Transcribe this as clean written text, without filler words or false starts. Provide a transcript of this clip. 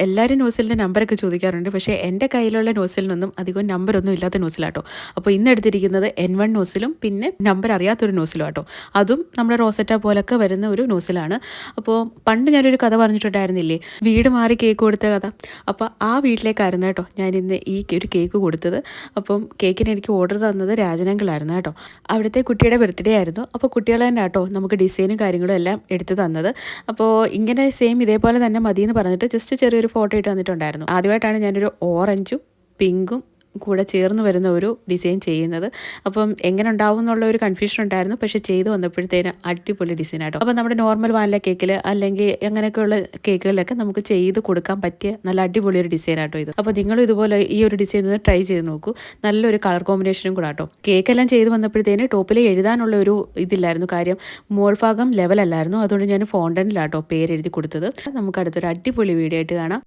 എല്ലാവരും നോസിലിൻ്റെ നമ്പറൊക്കെ ചോദിക്കാറുണ്ട്. പക്ഷേ എൻ്റെ കയ്യിലുള്ള നോസിലിനൊന്നും അധികം നമ്പറൊന്നും ഇല്ലാത്ത നോസിലാട്ടോ. അപ്പോൾ ഇന്ന് എടുത്തിരിക്കുന്നത് N1 നോസിലും പിന്നെ നമ്പർ അറിയാത്തൊരു നോസിലും ആട്ടോ. അതും നമ്മുടെ റോസറ്റ പോലൊക്കെ വരുന്ന ഒരു നോസിലാണ്. അപ്പോൾ പണ്ട് ഞാനൊരു കഥ പറഞ്ഞിട്ടുണ്ടായിരുന്നില്ലേ, വീട് മാറി കേക്ക് കൊടുത്ത കഥ. അപ്പോൾ ആ വീട്ടിലേക്കായിരുന്നു കേട്ടോ ഞാനിന്ന് ഈ ഒരു കേക്ക് കൊടുത്തത്. അപ്പം കേക്കിന് എനിക്ക് ഓർഡർ തന്നത് രാജനങ്കിളായിരുന്നു കേട്ടോ. അവിടുത്തെ കുട്ടിയുടെ ബർത്ത്ഡേ ആയിരുന്നു. അപ്പോൾ കുട്ടികൾ തന്നെ കേട്ടോ നമുക്ക് ഡിസൈനും കാര്യങ്ങളും എല്ലാം എടുത്ത് തന്നത്. അപ്പോൾ ഇങ്ങനെ സെയിം ഇതേപോലെ തന്നെ മതിയെന്ന് പറഞ്ഞിട്ട് ജസ്റ്റ് ചെറിയൊരു ഫോട്ടോ ഇട്ട് തന്നിട്ടുണ്ടായിരുന്നു. ആദ്യമായിട്ടാണ് ഞാനൊരു ഓറഞ്ചും പിങ്കും കൂടെ ചേർന്ന് വരുന്ന ഒരു ഡിസൈൻ ചെയ്യുന്നത്. അപ്പം എങ്ങനെ ഉണ്ടാവും എന്നുള്ള ഒരു കൺഫ്യൂഷൻ ഉണ്ടായിരുന്നു. പക്ഷേ ചെയ്ത് വന്നപ്പോഴത്തേന് അടിപൊളി ഡിസൈൻ ആട്ടോ. അപ്പോൾ നമ്മുടെ നോർമൽ വാനില കേക്കിൽ അല്ലെങ്കിൽ അങ്ങനെയൊക്കെയുള്ള കേക്കുകളിലൊക്കെ നമുക്ക് ചെയ്ത് കൊടുക്കാൻ പറ്റിയ നല്ല അടിപൊളി ഒരു ഡിസൈൻ ആട്ടോ ഇത്. അപ്പോൾ നിങ്ങളും ഇതുപോലെ ഈ ഒരു ഡിസൈൻ ഒന്ന് ട്രൈ ചെയ്ത് നോക്കൂ. നല്ലൊരു കളർ കോമ്പിനേഷനും കൂടെ ആട്ടോ. കേക്കെല്ലാം ചെയ്ത് വന്നപ്പോഴത്തേന് ടോപ്പിൽ എഴുതാനുള്ള ഒരു ഇതില്ലായിരുന്നു. കാര്യം മോൾ ഭാഗം ലെവലല്ലായിരുന്നു. അതുകൊണ്ട് ഞാൻ ഫോണ്ടനിലാട്ടോ പേരെഴുതി കൊടുത്തത്. നമുക്ക് അടുത്തൊരു അടിപൊളി വീഡിയോ ആയിട്ട് കാണാം.